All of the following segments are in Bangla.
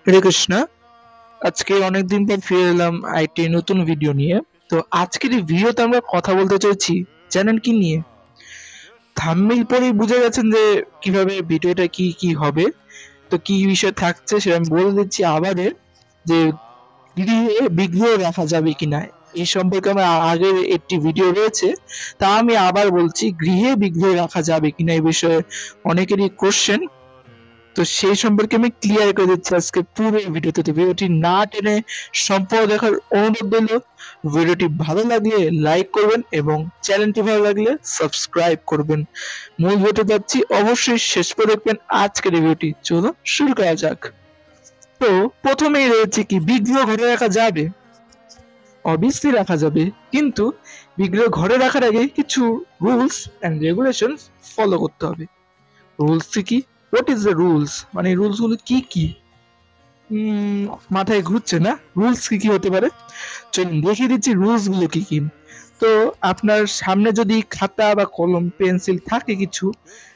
হরে কৃষ্ণা। আজকে অনেকদিন পর ফিরে এলাম আইটি নতুন ভিডিও নিয়ে। তো আজকের এই ভিডিওতে আমরা কথা বলতে চাইছি, জানেন কি নিয়ে? থাম্বনেইল পরেই বুঝে গেছেন যে কিভাবে ভিডিওটা কি কি হবে। তো কি বিষয় থাকছে সেটা আমি বলে দিচ্ছি আবারে, যে গৃহে বিঘ্ন রাখা যাবে কিনা এই সম্পর্কে আমার আগের একটি ভিডিও রয়েছে। তা আমি আবার বলছি, গৃহে বিঘ্ন রাখা যাবে কিনা এই বিষয়ে অনেকেরই কোশ্চেন। তো সেই সম্পর্কে আমি ক্লিয়ার করে দিচ্ছি আজকে পুরো ভিডিওতে। তো ভিডিওটি না টেনে সম্পূর্ণ দেখার অনুরোধ রইল। ভিডিওটি ভালো লাগলে লাইক করবেন এবং চ্যানেলটি ভালো লাগলে সাবস্ক্রাইব করবেন। মূল ভিডিওতে যাচ্ছি, অবশ্যই শেষ করে দেখবেন আজকের ভিডিওটি। চলো শুরু করা যাক। তো প্রথমেই রয়েছে কি, বিঘ্ন ঘরে রাখা যাবে? অবভিয়াসলি রাখা যাবে, কিন্তু বিঘ্ন ঘরে রাখার আগে কিছু রুলস এন্ড রেগুলেশন ফলো করতে হবে। রুলস কি? হোয়াট ইজ দ্য রুলস, মানে রুলস গুলো কি কি? মাথায় ঘুরছে না? রুলস কি কি হতে পারে, চলুন দেখিয়ে দিচ্ছি রুলস গুলো কি কি। তো আপনার সামনে যদি খাতা বা কলম পেন্সিল থাকে কিছু,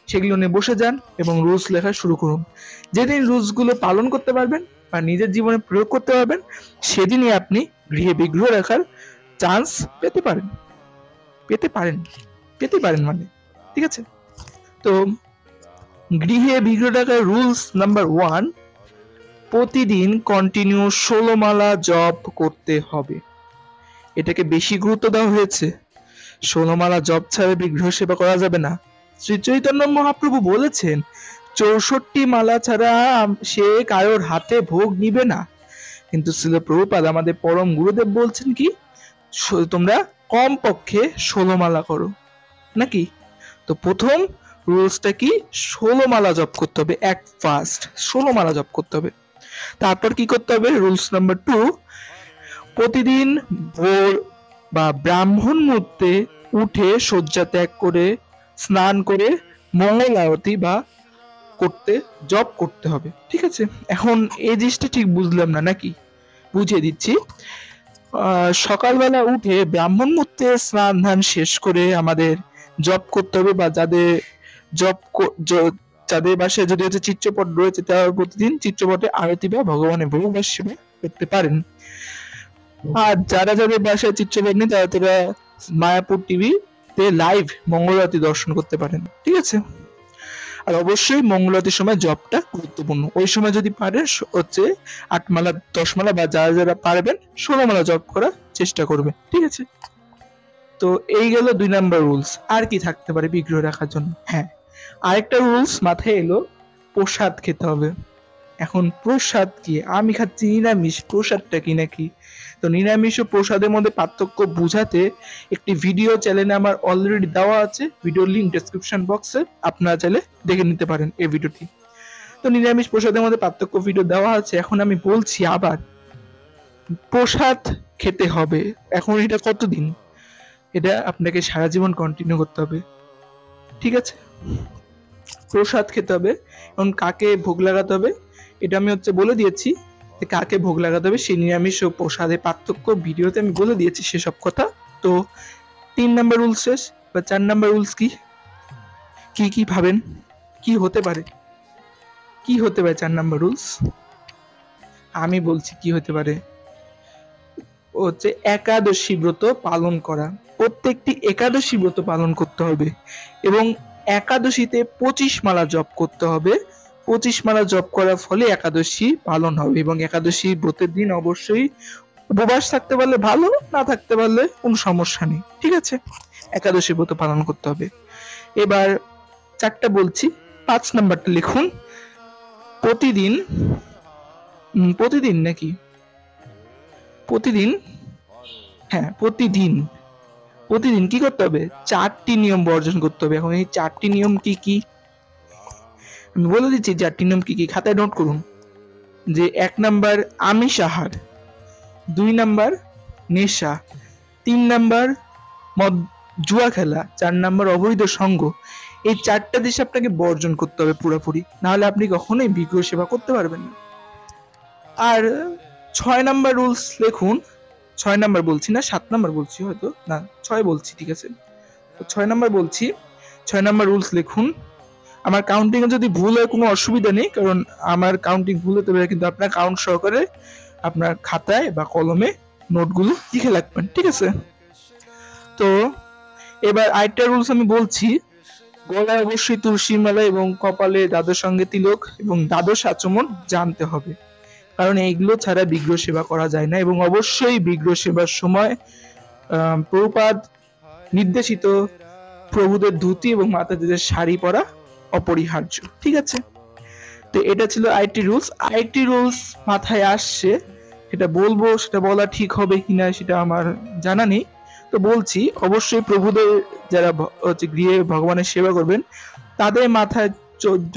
সেগুলো নিয়ে বসে যান এবং রুলস লেখা শুরু করুন। যেদিন রুলস গুলো পালন করতে পারবেন বা নিজের জীবনে প্রয়োগ করতে পারবেন, সেদিনই আপনি গৃহে বিঘ্ন রাখার চান্স পেতে পারেন। পেতে পারেন পেতে পারেন মানে, ঠিক আছে? তো গৃহে বিঘ্ন রাখার রুলস নাম্বার 1, প্রতিদিন কন্টিনিউ 16 মালা জপ করতে হবে। এটাকে বেশি গুরুত্ব দেওয়া হয়েছে। 16 মালা জপ ছাড়া বিগ্রহ সেবা করা যাবে না। শ্রী চৈতন্য মহাপ্রভু বলেছেন, 64 মালা ছাড়া সে কারোর হাতে ভোগ নিবে না। কিন্তু শ্রীল প্রভুপাদ আমাদের পরম গুরুদেব বলছেন কি, তোমরা কম পক্ষে 16 মালা করো নাকি। তো প্রথম রুলসটা কি, 16 মালা জপ করতে হবে। এক ফার্স্ট 16 মালা জপ করতে হবে। তারপর কি করতে হবে, রুলস নাম্বার 2, প্রতিদিন ভোর বা ব্রাহ্মণ মুহূর্তে উঠে শয্যা ত্যাগ করে স্নান করে মঙ্গল আরতি বা করতে জপ করতে হবে। ঠিক আছে? এখন এই জিনিসটা ঠিক বুঝলাম না নাকি, বুঝিয়ে দিচ্ছি। সকালবেলা উঠে ব্রাহ্মণ মুহূর্তে স্নান ধান শেষ করে আমাদের জপ করতে হবে, বা জপ যাদের বাসায় যদি হচ্ছে চিত্রপট রয়েছে, তারা প্রতিদিন চিত্রপটে আরতি বা ভগবানের ভোগ বা সেবা করতে পারেন। আর যাদের বাসায় চিত্রপট নেই, তারা মায়াপুর টিভিতে লাইভ মঙ্গল আরতি দর্শন করতে পারেন। ঠিক আছে? আর অবশ্যই মঙ্গল আরতির সময় জপটা গুরুত্বপূর্ণ। ওই সময় যদি পারে হচ্ছে 8 মালা 10 মালা বা যারা পারবেন 16 মালা জপ করার চেষ্টা করবে। ঠিক আছে? তো এই গেল 2 নাম্বার রুলস। আর কি থাকতে পারে বিগ্রহ রাখার জন্য? হ্যাঁ, আরেকটা রুলস মাথায় এলো, প্রসাদ খেতে হবে। এখন প্রসাদ কি? আমি খাচ্ছি নিরামিষ, প্রসাদটা কি নাকি? তো নিরামিষ ও প্রসাদের মধ্যে পার্থক্য বুঝাতে একটি ভিডিও চ্যানেলে আমার অলরেডি দেওয়া আছে, ভিডিওর লিংক ডেসক্রিপশন বক্সে, আপনারা চাইলে দেখে নিতে পারেন এই ভিডিওটি। তো নিরামিষ প্রসাদের মধ্যে পার্থক্য ভিডিও দেওয়া আছে। এখন আমি বলছি আবার, প্রসাদ খেতে হবে। এখন এটা কতদিন? এটা আপনাকে সারা জীবন কন্টিনিউ করতে হবে। ঠিক আছে? প্রসাদ খেতে হবে। এখন কাকে ভোগ লাগাতে হবে এটা আমি বলে দিয়েছি, কাকে ভোগ লাগাতে হবে। সেই নিরামিষ ও প্রসাদের পার্থক্য ভিডিওতে আমি বলে দিয়েছি সেসব কথা। তো 3 নাম্বার রুলস শেষ। বা 4 নাম্বার রুলস কি কি কি ভাবেন কি হতে পারে? কি হতে পারে 4 নাম্বার রুলস? আমি বলছি কি হতে পারে। একাদশী ব্রত পালন করা। প্রত্যেকটি একাদশী ব্রত পালন করতে হবে এবং একাদশীতে 25 মালা জপ করতে হবে। 25 মালা জপ করার ফলে একাদশী পালন হবে এবং একাদশী ব্রতের দিন অবশ্যই উপবাস থাকতে পারলে ভালো, না থাকতে পারলে কোনো সমস্যা নেই। ঠিক আছে? একাদশী ব্রত পালন করতে হবে। এবার 4টা বলছি, 5 নাম্বারটা লিখুন। প্রতিদিন নাকি প্রতিদিন, হ্যাঁ প্রতিদিন কি করতে হবে? 4টি নিয়ম বর্জন করতে হবে। এখন এই 4টি নিয়ম কি কি আমি বলে দিচ্ছি। 4টি নিয়ম কি কি খাতায় নোট করুন। যে 1 নাম্বার আমিষ আহার, 2 নাম্বার নেশা, 3 নাম্বার মদ জুয়া খেলা, 4 নাম্বার অবৈধ সঙ্গ। এই 4টা জিনিস আপনাকে বর্জন করতে হবে পুরোপুরি, না হলে আপনি কখনোই বিগ্রহ সেবা করতে পারবেন না। আর 6 নাম্বার রুলস লিখুন। 6 নাম্বার বলছি না, 7 নাম্বার বলছি, হয়তো না 6 বলছি। ঠিক আছে? তো 6 নাম্বার বলছি। 6 নাম্বার রুলস লিখুন। আমার কাউন্টিং এ যদি ভুল হয় কোনো অসুবিধা নেই, কারণ আমার কাউন্টিং ভুল হতে পারে, কিন্তু আপনার কাউন্ট সহকারে আপনার খাতায় বা কলমে নোটগুলো লিখে রাখবেন, ঠিক আছে? তো এবার আরেকটা রুলস আমি বলছি, গলায় অবশ্যই তুলসী মালা এবং কপালে দ্বাদশ সঙ্গে তিলক এবং দ্বাদশ আচমন জানতে হবে, কারণ এইগুলো ছাড়া বিগ্রহ সেবা করা যায় না। এবং অবশ্যই বিগ্রহ সেবার সময় প্রভুপাদ নির্দেশিত প্রভুদের ধুতি এবং মাতাজিদের শাড়ি পরা অপরিহার্য, ঠিক আছে? তো এটা ছিল আইটি রুলস। আইটি রুলস মাথায় আসছে, সেটা বলবো, সেটা বলা ঠিক হবে কিনা সেটা আমার জানা নেই, তো বলছি। অবশ্যই প্রভুদের যারা হচ্ছে গৃহে ভগবানের সেবা করবেন তাদের মাথায়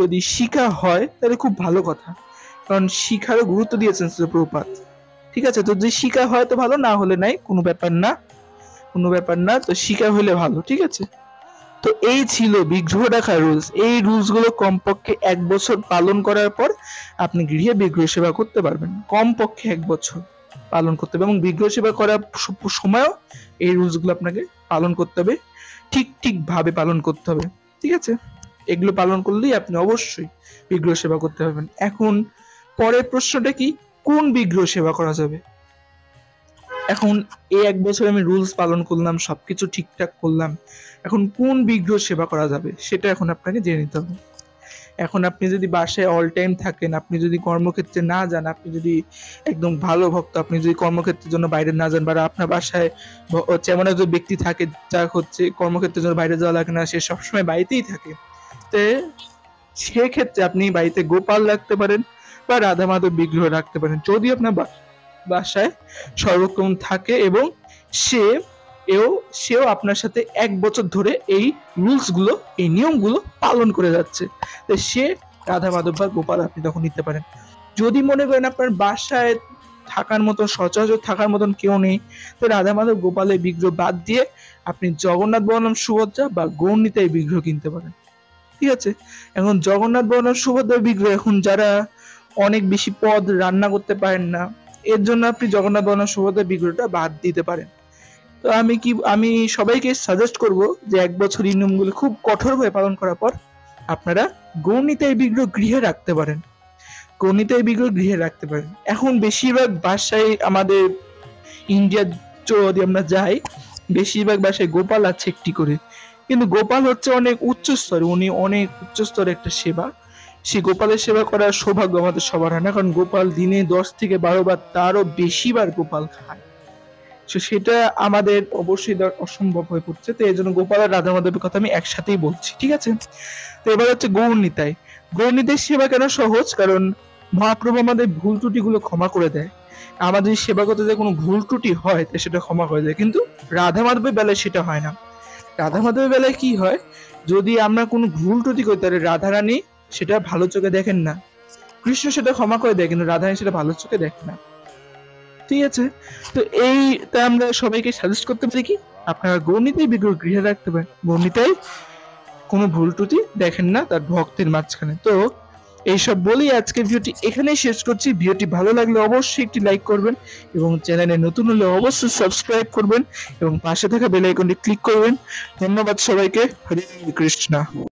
যদি শিখা হয় তাহলে খুব ভালো কথা, কারণ শিখারও গুরুত্ব দিয়েছেন প্রভুপাদ, ঠিক আছে? তো যদি শিখা হয় তো ভালো, না হলে নাই, কোনো ব্যাপার না, কোনো ব্যাপার না, তো শিখা হলে ভালো, ঠিক আছে? তো এই ছিল বিগ্রহ রাখার রুলস। এই রুলস গুলো কমপক্ষে 1 বছর পালন করার পর আপনি গৃহে বিগ্রহ সেবা করতে পারবেন, কমপক্ষে 1 বছর পালন করতে হবে। এবং বিগ্রহ সেবা করার সময়ও এই রুলস গুলো আপনাকে পালন করতে হবে, ঠিক ভাবে পালন করতে হবে, ঠিক আছে? এগুলো পালন করলেই আপনি অবশ্যই বিগ্রহ সেবা করতে পারবেন। এখন পরের প্রশ্নটা কি, কোন বিগ্রহ সেবা করা যাবে? এখন এই 1 বছর আমি রুলস পালন করলাম, সবকিছু ঠিকঠাক করলাম, এখন কোন বিগ্রহ সেবা করা যাবে সেটা এখন আপনাকে জেনে নিতে হবে। এখন আপনি যদি বাসায় অল টাইম থাকেন, আপনি যদি কর্মক্ষেত্রে না যান, আপনি যদি একদম ভালো ভক্ত, আপনি যদি কর্মক্ষেত্রের জন্য বাইরে না যান, বা আপনার বাসায় হচ্ছে এমন একজন ব্যক্তি থাকে যা হচ্ছে কর্মক্ষেত্রের জন্য বাইরে যাওয়া লাগে না, সে সবসময় বাড়িতেই থাকে, তো সেক্ষেত্রে আপনি বাড়িতে গোপাল রাখতে পারেন বা রাধা মাধব বিগ্রহ রাখতে পারেন, যদি আপনার বাসায় সর্বক্ষণ থাকে এবং সেও আপনার সাথে 1 বছর ধরে এই রুলস গুলো, এই নিয়মগুলো পালন করে যাচ্ছে, তো সে রাধা মাধব বা গোপাল আপনি তখন নিতে পারেন। যদি মনে করেন আপনার বাসায় থাকার মতো, সচরাচর থাকার মতন কেউ নেই, তো রাধা মাধব গোপালের বিগ্রহ বাদ দিয়ে আপনি জগন্নাথ বলরাম সুভদ্রা বা গৌরনিতাই বিগ্রহ কিনতে পারেন, ঠিক আছে? এখন জগন্নাথ বলরাম সুভদ্রার বিগ্রহ, এখন যারা অনেক বেশি পদ রান্না করতে পারেন না, এর জন্য আপনি জগন্নাথ বলরাম সুভদ্রার বিগ্রহটা বাদ দিতে পারেন। তো আমি সবাইকে সাজেস্ট করব যে 1 বছর এই নিয়মগুলো খুব কঠোরভাবে পালন করার পর আপনারা গৌরনিতাই বিগ্রহ গৃহে রাখতে পারেন, গৌরনিতাই বিগ্রহ গৃহে রাখতে পারেন। এখন বেশিরভাগ বাসায় আমাদের ইন্ডিয়া যদি আমরা যাই, বেশিরভাগ বাসায় গোপাল আছে একটি করে, কিন্তু গোপাল হচ্ছে অনেক উচ্চ স্তরে, উনি অনেক উচ্চ স্তরের একটা সেবা, সেই গোপালের সেবা করার সৌভাগ্য আমাদের সবার হয় না, কারণ গোপাল দিনে 10 থেকে 12 বার, তারও বেশি বার গোপাল খায়, সেটা আমাদের অবশ্যই অসম্ভব হয়ে পড়ছে। তো এই জন্য গোপাল আর রাধা মাধবের কথা আমি একসাথেই বলছি, ঠিক আছে? তো এবার হচ্ছে গৌরনিতাই। গৌরনিতাই সেবা কেন সহজ, কারণ মহাপ্রভু আমাদের ভুল ত্রুটিগুলো ক্ষমা করে দেয়, আমাদের সেবা করতে যে কোনো ভুল ত্রুটি হয় তো সেটা ক্ষমা করে দেয়, কিন্তু রাধা মাধবের বেলায় সেটা হয় না। রাধা মাধবের বেলায় কি হয়, যদি আমরা কোনো ভুল ত্রুটি করি তাহলে রাধারানী সেটা ভালো চোখে দেখেন না, কৃষ্ণ সেটা ক্ষমা করে দেয়, কিন্তু রাধারানী সেটা ভালো চোখে দেখে না, ঠিক আছে? তো এইটা আমরা সবাইকে সাজেস্ট করতে পারি কি, আপনারা গৌরনিতাই বিগ্রহ গৃহে রাখতে পারেন, গৌরনিতাই কোনো ভুল ত্রুটি দেখেন না তার ভক্তের মাঝখানে। তো এইসব বলেই আজকের ভিডিওটি এখানেই শেষ করছি। ভিডিওটি ভালো লাগলে অবশ্যই একটি লাইক করবেন এবং চ্যানেলে নতুন হলে অবশ্যই সাবস্ক্রাইব করবেন এবং পাশে থাকা বেল আইকনটি ক্লিক করবেন। ধন্যবাদ সবাইকে। হরে কৃষ্ণ।